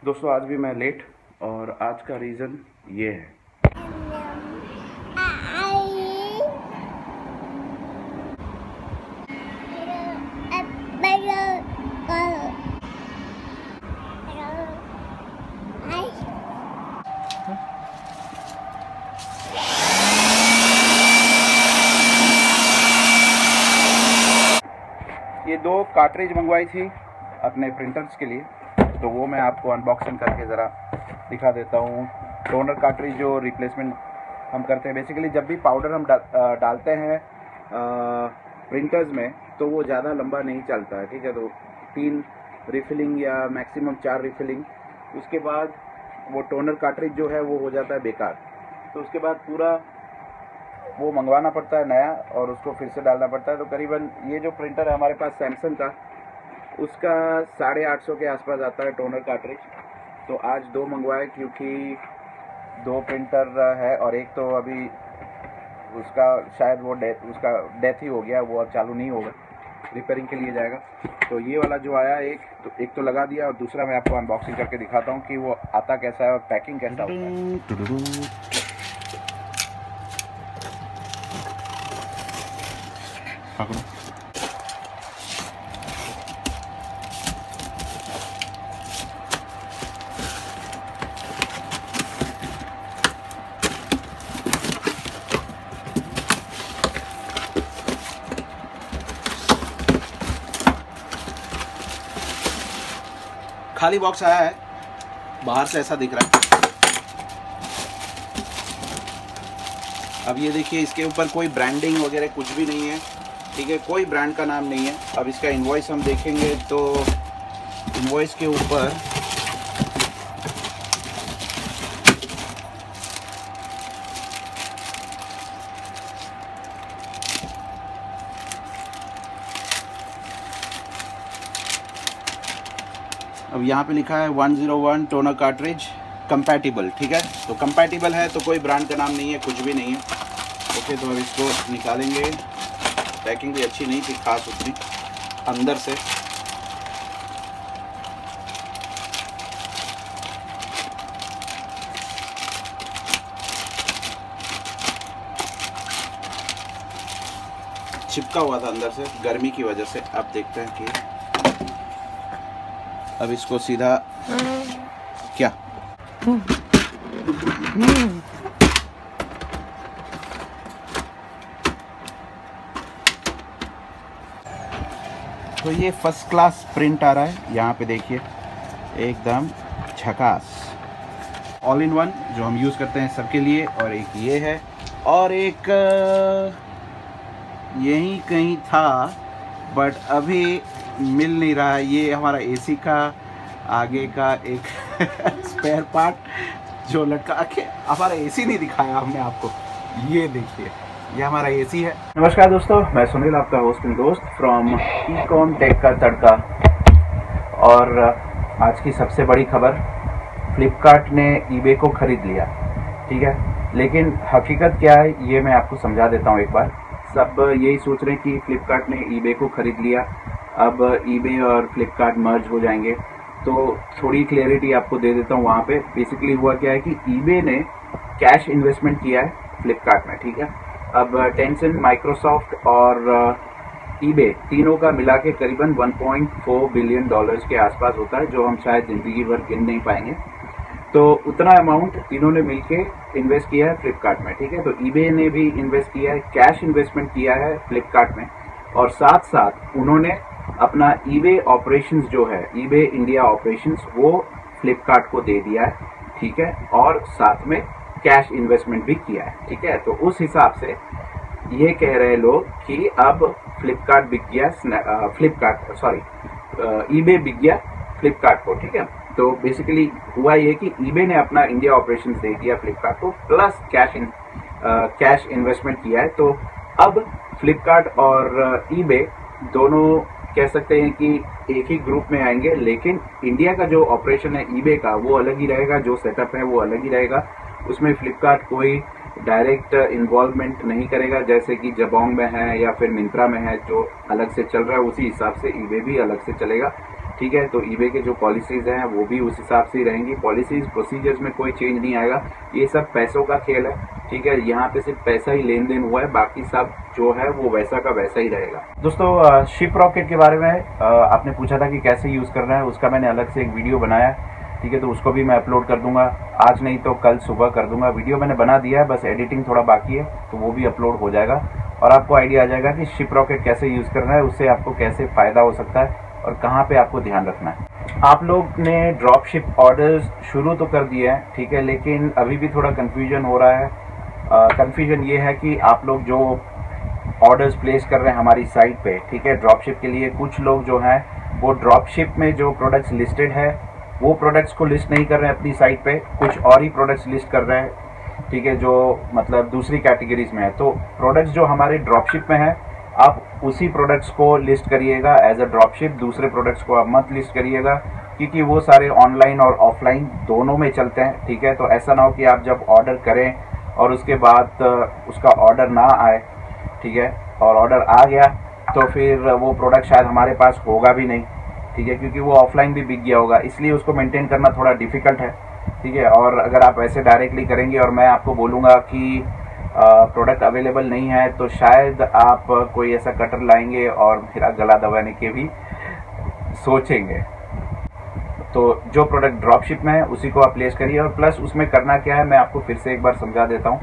दोस्तों आज भी मैं लेट, और आज का रीज़न ये है। ये 2 कार्ट्रिज मंगवाई थी अपने प्रिंटर्स के लिए, तो वो मैं आपको अनबॉक्सिंग करके ज़रा दिखा देता हूँ। टोनर कार्ट्रिज जो रिप्लेसमेंट हम करते हैं, बेसिकली जब भी पाउडर हम डालते हैं प्रिंटर्स में, तो वो ज़्यादा लंबा नहीं चलता है, ठीक है। तो 3 रिफिलिंग या मैक्सिमम 4 रिफिलिंग, उसके बाद वो टोनर कार्ट्रिज जो है वो हो जाता है बेकार। तो उसके बाद पूरा वो मंगवाना पड़ता है नया, और उसको फिर से डालना पड़ता है। तो करीबन ये जो प्रिंटर है हमारे पास सैमसंग का, उसका 850 के आसपास आता है टोनर कार्ट्रिज। तो आज 2 मंगवाए, क्योंकि 2 प्रिंटर है और एक तो अभी उसका शायद वो डेथ ही हो गया, वो अब चालू नहीं होगा, रिपेयरिंग के लिए जाएगा। तो ये वाला जो आया एक तो लगा दिया, और दूसरा मैं आपको अनबॉक्सिंग करके दिखाता हूँ कि वो आता कैसा है और पैकिंग कैसा होता है। खाली बॉक्स आया है, बाहर से ऐसा दिख रहा है। अब ये देखिए, इसके ऊपर कोई ब्रांडिंग वगैरह कुछ भी नहीं है, ठीक है, कोई ब्रांड का नाम नहीं है। अब इसका इनवॉइस हम देखेंगे तो इनवॉइस के ऊपर अब यहाँ पे लिखा है 101 टोनर कार्ट्रिज कंपैटिबल, ठीक है। तो कंपैटिबल है तो कोई ब्रांड का नाम नहीं है, कुछ भी नहीं है। ओके, तो अब इसको निकालेंगे। पैकिंग भी अच्छी नहीं थी खास उतनी अंदर से। चिपका हुआ था अंदर से गर्मी की वजह से। अब देखते हैं कि अब इसको सीधा क्या तो ये फर्स्ट क्लास प्रिंट आ रहा है, यहाँ पे देखिए, एकदम झकास, ऑल इन वन जो हम यूज़ करते हैं सबके लिए। और एक ये है, और एक यहीं कहीं था बट अभी मिल नहीं रहा है। ये हमारा एसी का आगे का एक स्पेयर पार्ट जो लटका के, हमारा एसी नहीं दिखाया हमने आपको, ये देखिए, ये हमारा एसी है। नमस्कार दोस्तों, मैं सुनील, आपका होस्ट एंड दोस्त फ्रॉम ई-कॉम टेक का तड़का। और आज की सबसे बड़ी खबर, फ्लिपकार्ट ने ईबे को खरीद लिया, ठीक है। लेकिन हकीकत क्या है ये मैं आपको समझा देता हूँ एक बार। सब यही सोच रहे हैं कि फ्लिपकार्ट ने ईबे को खरीद लिया, अब ईबे और फ्लिपकार्ट मर्ज हो जाएंगे। तो थोड़ी क्लैरिटी आपको दे देता हूँ। वहाँ पे बेसिकली हुआ क्या है कि ईबे ने कैश इन्वेस्टमेंट किया है फ्लिपकार्ट में, ठीक है। अब टेंसेंट, माइक्रोसॉफ्ट और ईबे तीनों का मिला के करीबन 1.4 बिलियन डॉलर्स के आसपास होता है, जो हम शायद ज़िंदगी भर गिन नहीं पाएंगे। तो उतना अमाउंट इन्होंने मिलके इन्वेस्ट किया है फ्लिपकार्ट में, ठीक है। तो ईबे ने भी इन्वेस्ट किया है, कैश इन्वेस्टमेंट किया है फ्लिपकार्ट में, और साथ साथ उन्होंने अपना ईबे ऑपरेशंस जो है, ईबे इंडिया ऑपरेशंस, वो फ्लिपकार्ट को दे दिया है, ठीक है। और साथ में कैश इन्वेस्टमेंट भी किया है, ठीक है। तो उस हिसाब से ये कह रहे लोग कि अब फ्लिपकार्ट बिक गया, ईबे बिक गया फ्लिपकार्ट को, ठीक है। तो बेसिकली हुआ ये कि ईबे ने अपना इंडिया ऑपरेशंस दे दिया फ्लिपकार्ट को, प्लस कैश इन्वेस्टमेंट किया है। तो अब फ्लिपकार्ट और ईबे दोनों कह सकते हैं कि एक ही ग्रुप में आएंगे, लेकिन इंडिया का जो ऑपरेशन है ईबे का वो अलग ही रहेगा, जो सेटअप है वो अलग ही रहेगा। उसमें फ्लिपकार्ट कोई डायरेक्ट इन्वॉल्वमेंट नहीं करेगा, जैसे कि जबोंग में है या फिर मिंत्रा में है जो अलग से चल रहा है, उसी हिसाब से ईबे भी अलग से चलेगा। ठीक है। तो ईबे के जो पॉलिसीज़ हैं वो भी उस हिसाब से ही रहेंगी। पॉलिसीज़ प्रोसीजर्स में कोई चेंज नहीं आएगा। ये सब पैसों का खेल है, ठीक है। यहाँ पे सिर्फ पैसा ही लेन देन हुआ है, बाकी सब जो है वो वैसा का वैसा ही रहेगा। दोस्तों शिप रॉकेट के बारे में आपने पूछा था कि कैसे यूज़ करना है, उसका मैंने अलग से एक वीडियो बनाया है, ठीक है। तो उसको भी मैं अपलोड कर दूंगा, आज नहीं तो कल सुबह कर दूंगा। वीडियो मैंने बना दिया है, बस एडिटिंग थोड़ा बाकी है, तो वो भी अपलोड हो जाएगा और आपको आइडिया आ जाएगा कि शिप रॉकेट कैसे यूज़ करना है, उससे आपको कैसे फ़ायदा हो सकता है और कहाँ पे आपको ध्यान रखना है। आप लोग ने ड्रॉप शिप ऑर्डर्स शुरू तो कर दिए हैं, ठीक है, लेकिन अभी भी थोड़ा कन्फ्यूजन हो रहा है। कन्फ्यूजन ये है कि आप लोग जो ऑर्डर्स प्लेस कर रहे हैं हमारी साइट पे, ठीक है, ड्रॉप शिप के लिए, कुछ लोग जो हैं वो ड्रॉप शिप में जो प्रोडक्ट्स लिस्टेड है वो प्रोडक्ट्स को लिस्ट नहीं कर रहे हैं अपनी साइट पे, कुछ और ही प्रोडक्ट्स लिस्ट कर रहे हैं, ठीक है, जो मतलब दूसरी कैटेगरीज में है। तो प्रोडक्ट्स जो हमारे ड्रॉप शिप में है आप उसी प्रोडक्ट्स को लिस्ट करिएगा एज अ ड्रॉप शिप, दूसरे प्रोडक्ट्स को आप मत लिस्ट करिएगा, क्योंकि वो सारे ऑनलाइन और ऑफलाइन दोनों में चलते हैं, ठीक है। तो ऐसा ना हो कि आप जब ऑर्डर करें और उसके बाद उसका ऑर्डर ना आए, ठीक है, और ऑर्डर आ गया तो फिर वो प्रोडक्ट शायद हमारे पास होगा भी नहीं, ठीक है, क्योंकि वो ऑफलाइन भी बिक गया होगा, इसलिए उसको मेंटेन करना थोड़ा डिफिकल्ट है, ठीक है। और अगर आप ऐसे डायरेक्टली करेंगे और मैं आपको बोलूँगा कि प्रोडक्ट अवेलेबल नहीं है, तो शायद आप कोई ऐसा कटर लाएंगे और मेरा गला दबाने के भी सोचेंगे। तो जो प्रोडक्ट ड्रॉप शिप में है उसी को आप प्लेस करिए। और प्लस उसमें करना क्या है मैं आपको फिर से एक बार समझा देता हूँ।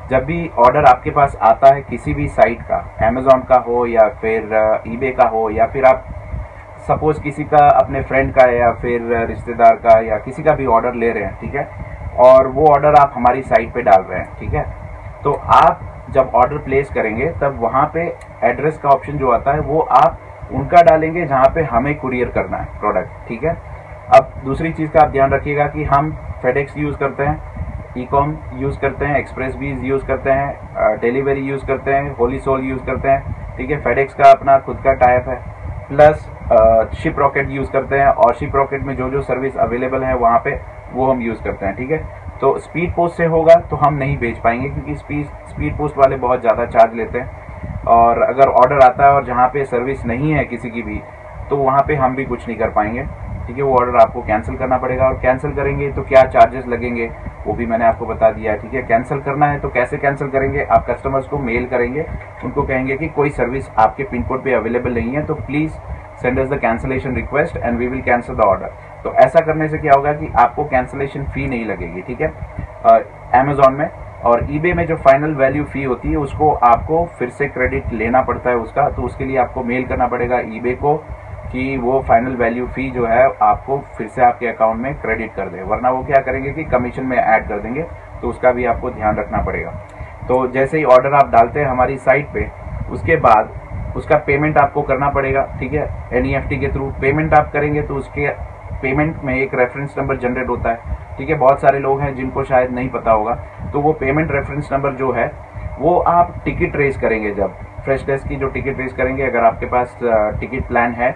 जब भी ऑर्डर आपके पास आता है किसी भी साइट का, अमेजोन का हो या फिर ईबे का हो, या फिर आप सपोज किसी का अपने फ्रेंड का या फिर रिश्तेदार का या किसी का भी ऑर्डर ले रहे हैं, ठीक है, और वो ऑर्डर आप हमारी साइट पे डाल रहे हैं, ठीक है, तो आप जब ऑर्डर प्लेस करेंगे तब वहाँ पे एड्रेस का ऑप्शन जो आता है वो आप उनका डालेंगे जहाँ पे हमें कुरियर करना है प्रोडक्ट, ठीक है। अब दूसरी चीज़ का आप ध्यान रखिएगा कि हम फेडेक्स यूज़ करते हैं, ईकॉम यूज़ करते हैं, एक्सप्रेस बीज यूज़ करते हैं, डिलीवरी यूज़ करते हैं, होली सोल यूज़ करते हैं, ठीक है। फेडेक्स का अपना खुद का टाइप है, प्लस शिप रॉकेट यूज़ करते हैं, और शिप रॉकेट में जो जो सर्विस अवेलेबल है वहाँ पे वो हम यूज़ करते हैं, ठीक है। तो स्पीड पोस्ट से होगा तो हम नहीं भेज पाएंगे, क्योंकि स्पीड पोस्ट वाले बहुत ज़्यादा चार्ज लेते हैं, और अगर ऑर्डर आता है और जहाँ पे सर्विस नहीं है किसी की भी, तो वहाँ पे हम भी कुछ नहीं कर पाएंगे, ठीक है। वो ऑर्डर आपको कैंसिल करना पड़ेगा, और कैंसिल करेंगे तो क्या चार्जेस लगेंगे वो भी मैंने आपको बता दिया है, ठीक है। कैंसिल करना है तो कैसे कैंसिल करेंगे, आप कस्टमर्स को मेल करेंगे, उनको कहेंगे कि कोई सर्विस आपके पिन कोड पे अवेलेबल नहीं है, तो please send us the cancellation request and we will cancel the order. तो ऐसा करने से क्या होगा कि आपको कैंसिलेशन फ़ी नहीं लगेगी, ठीक है, अमेजॉन में। और ईबे में जो फाइनल वैल्यू फ़ी होती है उसको आपको फिर से क्रेडिट लेना पड़ता है उसका, तो उसके लिए आपको मेल करना पड़ेगा ईबे को कि वो फाइनल वैल्यू फ़ी जो है आपको फिर से आपके अकाउंट में क्रेडिट कर दे, वरना वो क्या करेंगे कि कमीशन में ऐड कर देंगे, तो उसका भी आपको ध्यान रखना पड़ेगा। तो जैसे ही ऑर्डर आप डालते हैं हमारी साइट पे, उसके बाद उसका पेमेंट आपको करना पड़ेगा, ठीक है, NEFT के थ्रू पेमेंट आप करेंगे तो उसके पेमेंट में एक रेफरेंस नंबर जनरेट होता है, ठीक है। बहुत सारे लोग हैं जिनको शायद नहीं पता होगा, तो वो पेमेंट रेफरेंस नंबर जो है वो आप टिकट रेज करेंगे, जब फ्रेश डेस्क की जो टिकट रेज करेंगे, अगर आपके पास टिकट प्लान है,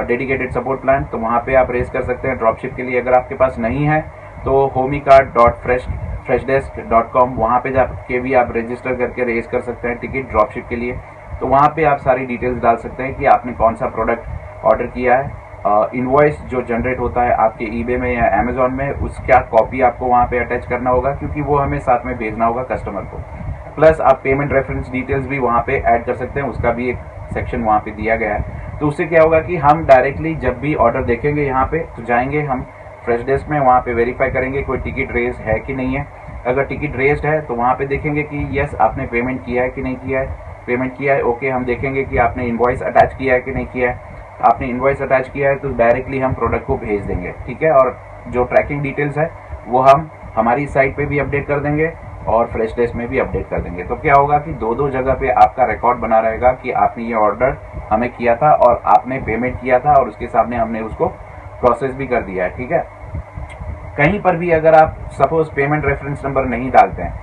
डेडिकेटेड सपोर्ट प्लान, तो वहाँ पे आप रेज कर सकते हैं ड्रॉपशिप के लिए। अगर आपके पास नहीं है तो homicart.freshdesk.com वहाँ पे जाके भी आप रजिस्टर करके रेज कर सकते हैं टिकट ड्रॉपशिप के लिए। तो वहाँ पे आप सारी डिटेल्स डाल सकते हैं कि आपने कौन सा प्रोडक्ट ऑर्डर किया है, इनवॉइस जो जनरेट होता है आपके ईबे में या अमेजोन में, उसका कॉपी आपको वहाँ पे अटैच करना होगा, क्योंकि वो हमें साथ में भेजना होगा कस्टमर को। प्लस आप पेमेंट रेफरेंस डिटेल्स भी वहाँ पे ऐड कर सकते हैं, उसका भी एक सेक्शन वहाँ पे दिया गया है। तो उससे क्या होगा कि हम डायरेक्टली जब भी ऑर्डर देखेंगे यहाँ पे, तो जाएंगे हम फ्रेश डेस्क में, वहाँ पे वेरीफाई करेंगे कोई टिकट रेज है कि नहीं है। अगर टिकट रेज्ड है तो वहाँ पे देखेंगे कि यस आपने पेमेंट किया है कि नहीं किया है, पेमेंट किया है ओके, हम देखेंगे कि आपने इनवॉइस अटैच किया है कि नहीं किया है। आपने इनवॉइस अटैच किया है तो डायरेक्टली हम प्रोडक्ट को भेज देंगे, ठीक है। और जो ट्रैकिंग डिटेल्स है वो हम हमारी साइट पे भी अपडेट कर देंगे और फ्रेश डेस्क में भी अपडेट कर देंगे। तो क्या होगा कि दो जगह पे आपका रिकॉर्ड बना रहेगा कि आपने ये ऑर्डर हमें किया था और आपने पेमेंट किया था, और उसके सामने हमने उसको प्रोसेस भी कर दिया है, ठीक है। कहीं पर भी अगर आप सपोज पेमेंट रेफरेंस नंबर नहीं डालते हैं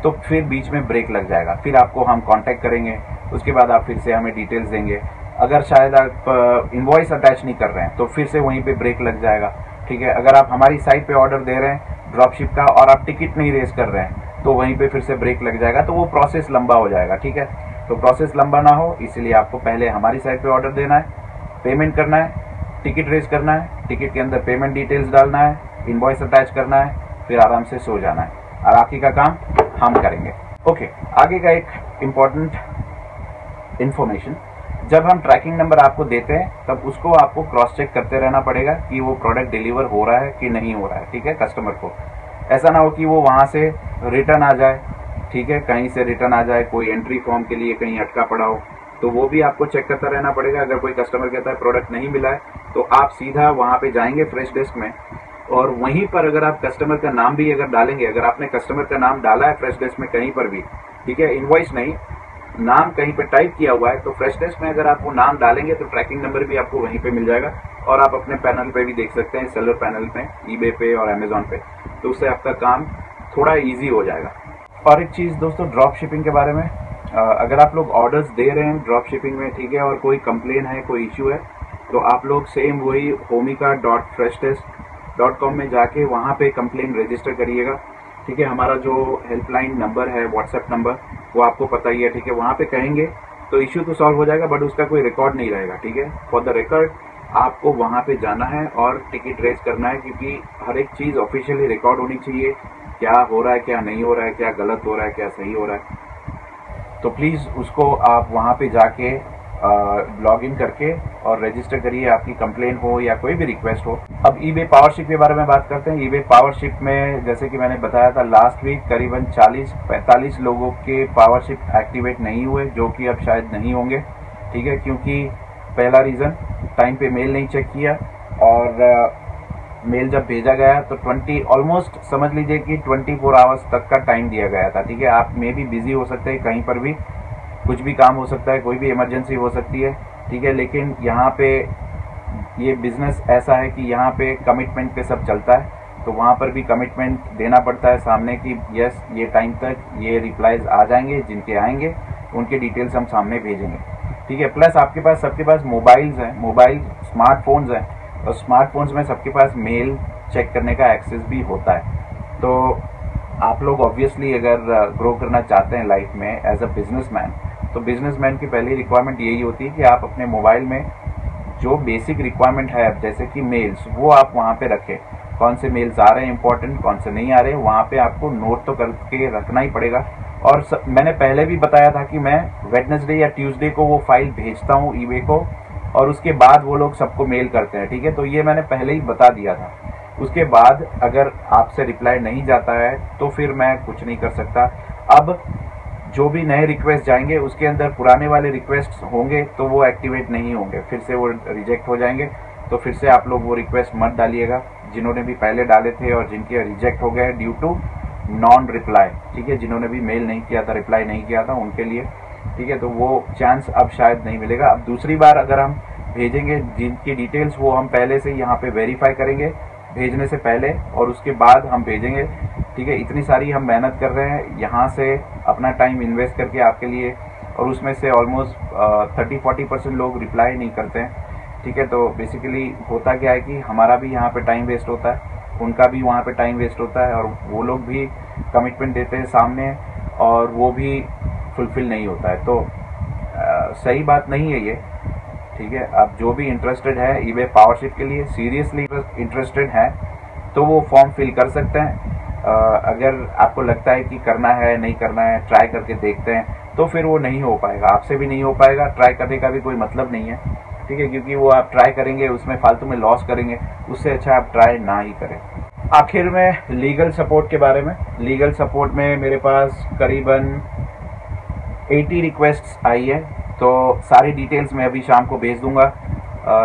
तो फिर बीच में ब्रेक लग जाएगा, फिर आपको हम कांटेक्ट करेंगे, उसके बाद आप फिर से हमें डिटेल्स देंगे। अगर शायद आप इनवॉइस अटैच नहीं कर रहे हैं तो फिर से वहीं पे ब्रेक लग जाएगा, ठीक है। अगर आप हमारी साइट पे ऑर्डर दे रहे हैं ड्रॉपशिप का और आप टिकट नहीं रेज कर रहे हैं तो वहीं पे फिर से ब्रेक लग जाएगा, तो वो प्रोसेस लंबा हो जाएगा, ठीक है। तो प्रोसेस लंबा ना हो इसलिए आपको पहले हमारी साइट पे ऑर्डर देना है, पेमेंट करना है, टिकट रेज करना है, टिकट के अंदर पेमेंट डिटेल्स डालना है, इनवॉइस अटैच करना है, फिर आराम से सो जाना है और बाकी का काम हम करेंगे। ओके, आगे का एक इम्पॉर्टेंट इंफॉर्मेशन, जब हम ट्रैकिंग नंबर आपको देते हैं तब उसको आपको क्रॉस चेक करते रहना पड़ेगा कि वो प्रोडक्ट डिलीवर हो रहा है कि नहीं हो रहा है। ठीक है, कस्टमर को ऐसा ना हो कि वो वहाँ से रिटर्न आ जाए, ठीक है, कहीं से रिटर्न आ जाए, कोई एंट्री फॉर्म के लिए कहीं अटका पड़ा हो, तो वो भी आपको चेक करता रहना पड़ेगा। अगर कोई कस्टमर कहता है प्रोडक्ट नहीं मिला है तो आप सीधा वहाँ पे जाएंगे फ्रेश डेस्क में, और वहीं पर अगर आप कस्टमर का नाम भी अगर डालेंगे, अगर आपने कस्टमर का नाम डाला है फ्रेश डेस्क में कहीं पर भी, ठीक है, इनवॉइस नहीं, नाम कहीं पे टाइप किया हुआ है, तो फ्रेश डेस्क में अगर आप वो नाम डालेंगे तो ट्रैकिंग नंबर भी आपको वहीं पे मिल जाएगा और आप अपने पैनल पे भी देख सकते हैं, सेलर पैनल पे, ईबे पे और अमेजोन पे, तो उससे आपका काम थोड़ा इजी हो जाएगा। और एक चीज़ दोस्तों, ड्रॉप शिपिंग के बारे में, अगर आप लोग ऑर्डर्स दे रहे हैं ड्रॉप शिपिंग में, ठीक है, और कोई कंप्लेन है, कोई इश्यू है, तो आप लोग सेम वही homica.freshdesk.com में जाके वहाँ पे कंप्लेन रजिस्टर करिएगा। ठीक है, हमारा जो हेल्पलाइन नंबर है, व्हाट्सएप नंबर, वो आपको पता ही है। ठीक है, वहाँ पे कहेंगे तो इश्यू तो सॉल्व हो जाएगा, बट उसका कोई रिकॉर्ड नहीं रहेगा। ठीक है, फॉर द रिकॉर्ड आपको वहाँ पे जाना है और टिकट रेज करना है, क्योंकि हर एक चीज़ ऑफिशियली रिकॉर्ड होनी चाहिए, क्या हो रहा है, क्या नहीं हो रहा है, क्या गलत हो रहा है, क्या सही हो रहा है। तो प्लीज़ उसको आप वहाँ पे जाके लॉग इन करके और रजिस्टर करिए, आपकी कंप्लेन हो या कोई भी रिक्वेस्ट हो। अब ईबे पावरशिप के बारे में बात करते हैं। ईबे पावरशिप में जैसे कि मैंने बताया था लास्ट वीक, करीबन 40-45 लोगों के पावरशिप एक्टिवेट नहीं हुए, जो कि अब शायद नहीं होंगे। ठीक है, क्योंकि पहला रीज़न, टाइम पे मेल नहीं चेक किया, और मेल जब भेजा गया तो ऑलमोस्ट समझ लीजिए कि 24 आवर्स तक का टाइम दिया गया था। ठीक है, आप में भी बिजी हो सकते हैं, कहीं पर भी कुछ भी काम हो सकता है, कोई भी इमरजेंसी हो सकती है। ठीक है, लेकिन यहाँ पे ये बिजनेस ऐसा है कि यहाँ पे कमिटमेंट पे सब चलता है, तो वहाँ पर भी कमिटमेंट देना पड़ता है सामने कि यस, ये टाइम तक ये रिप्लाईज आ जाएंगे, जिनके आएंगे उनके डिटेल्स हम सामने भेजेंगे। ठीक है, प्लस आपके पास, सबके पास मोबाइल्स हैं, मोबाइल स्मार्टफोन्स हैं, और स्मार्टफोन्स में सबके पास मेल चेक करने का एक्सेस भी होता है। तो आप लोग ऑब्वियसली अगर ग्रो करना चाहते हैं लाइफ में एज अ बिजनेसमैन, तो बिजनेसमैन की पहली रिक्वायरमेंट यही होती है कि आप अपने मोबाइल में जो बेसिक रिक्वायरमेंट है, जैसे कि मेल्स, वो आप वहाँ पे रखें। कौन से मेल्स आ रहे हैं इंपॉर्टेंट, कौन से नहीं आ रहे हैं, वहाँ पे आपको नोट तो करके रखना ही पड़ेगा। और मैंने पहले भी बताया था कि मैं वेडनेसडे या ट्यूसडे को वो फाइल भेजता हूँ ईबे को, और उसके बाद वो लोग सबको मेल करते हैं। ठीक है, तो ये मैंने पहले ही बता दिया था। उसके बाद अगर आपसे रिप्लाई नहीं जाता है तो फिर मैं कुछ नहीं कर सकता। अब जो भी नए रिक्वेस्ट जाएंगे उसके अंदर पुराने वाले रिक्वेस्ट होंगे तो वो एक्टिवेट नहीं होंगे, फिर से वो रिजेक्ट हो जाएंगे। तो फिर से आप लोग वो रिक्वेस्ट मत डालिएगा जिन्होंने भी पहले डाले थे और जिनके रिजेक्ट हो गए ड्यू टू नॉन रिप्लाई। ठीक है, जिन्होंने भी मेल नहीं किया था, रिप्लाई नहीं किया था, उनके लिए। ठीक है, तो वो चांस अब शायद नहीं मिलेगा। अब दूसरी बार अगर हम भेजेंगे, जिनकी डिटेल्स वो हम पहले से यहाँ पे वेरीफाई करेंगे भेजने से पहले, और उसके बाद हम भेजेंगे। ठीक है, इतनी सारी हम मेहनत कर रहे हैं यहाँ से, अपना टाइम इन्वेस्ट करके आपके लिए, और उसमें से ऑलमोस्ट 30-40% लोग रिप्लाई नहीं करते हैं। ठीक है, तो बेसिकली होता क्या है कि हमारा भी यहाँ पे टाइम वेस्ट होता है, उनका भी वहाँ पे टाइम वेस्ट होता है, और वो लोग भी कमिटमेंट देते हैं सामने और वो भी फुलफिल नहीं होता है। तो सही बात नहीं है ये। ठीक है, अब जो भी इंटरेस्टेड है ईबे पावरशिप के लिए, सीरियसली इंटरेस्टेड है, तो वो फॉर्म फिल कर सकते हैं। अगर आपको लगता है कि करना है, नहीं करना है, ट्राई करके देखते हैं, तो फिर वो नहीं हो पाएगा, आपसे भी नहीं हो पाएगा, ट्राई करने का भी कोई मतलब नहीं है। ठीक है, क्योंकि वो आप ट्राई करेंगे उसमें फालतू में लॉस करेंगे, उससे अच्छा आप ट्राई ना ही करें। आखिर में लीगल सपोर्ट के बारे में, लीगल सपोर्ट में मेरे पास करीबन 80 रिक्वेस्ट्स आई है, तो सारी डिटेल्स मैं अभी शाम को भेज दूंगा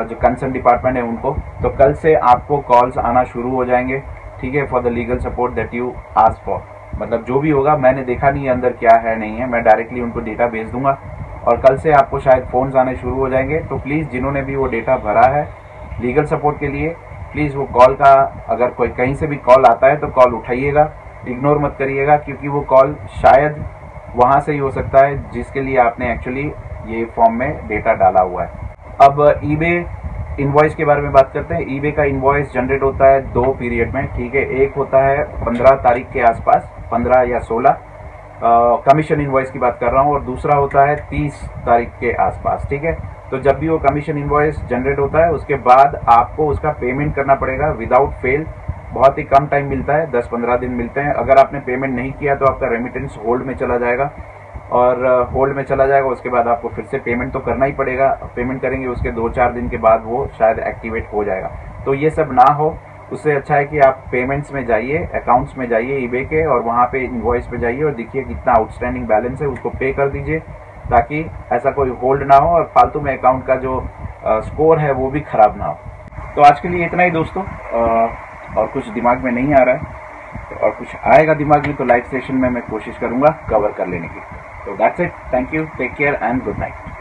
जो कंसर्न डिपार्टमेंट है उनको। तो कल से आपको कॉल्स आना शुरू हो जाएंगे। ठीक है, for the legal support that you ask for, मतलब जो भी होगा, मैंने देखा नहीं है अंदर क्या है नहीं है, मैं डायरेक्टली उनको डेटा भेज दूंगा, और कल से आपको शायद फ़ोन्स आने शुरू हो जाएंगे। तो प्लीज़ जिन्होंने भी वो डेटा भरा है लीगल सपोर्ट के लिए, प्लीज़ वो कॉल का, अगर कोई कहीं से भी कॉल आता है तो कॉल उठाइएगा, इग्नोर मत करिएगा, क्योंकि वो कॉल शायद वहाँ से ही हो सकता है जिसके लिए आपने एक्चुअली ये फॉर्म में डेटा डाला हुआ है। अब ईबे इनवॉइस के बारे में बात करते हैं। ईबे का इनवॉइस जनरेट होता है 2 पीरियड में। ठीक है, एक होता है 15 तारीख के आसपास, 15 या 16 कमीशन इनवॉइस की बात कर रहा हूँ, और दूसरा होता है 30 तारीख के आसपास। ठीक है, तो जब भी वो कमीशन इनवॉइस जनरेट होता है उसके बाद आपको उसका पेमेंट करना पड़ेगा विदाउट फेल। बहुत ही कम टाइम मिलता है, 10-15 दिन मिलते हैं। अगर आपने पेमेंट नहीं किया तो आपका रेमिटेंस होल्ड में चला जाएगा, और होल्ड में चला जाएगा। उसके बाद आपको फिर से पेमेंट तो करना ही पड़ेगा। पेमेंट करेंगे उसके 2-4 दिन के बाद वो शायद एक्टिवेट हो जाएगा। तो ये सब ना हो, उससे अच्छा है कि आप पेमेंट्स में जाइए, अकाउंट्स में जाइए ईबे के, और वहाँ पे इनवॉइस पे जाइए और देखिए कितना आउटस्टैंडिंग बैलेंस है, उसको पे कर दीजिए, ताकि ऐसा कोई होल्ड ना हो और फालतू में अकाउंट का जो स्कोर है वो भी खराब ना हो। तो आज के लिए इतना ही दोस्तों, और कुछ दिमाग में नहीं आ रहा है, और कुछ आएगा दिमाग में तो लाइव सेशन में मैं कोशिश करूंगा कवर कर लेने की। तो that's it, thank you, take care and good night.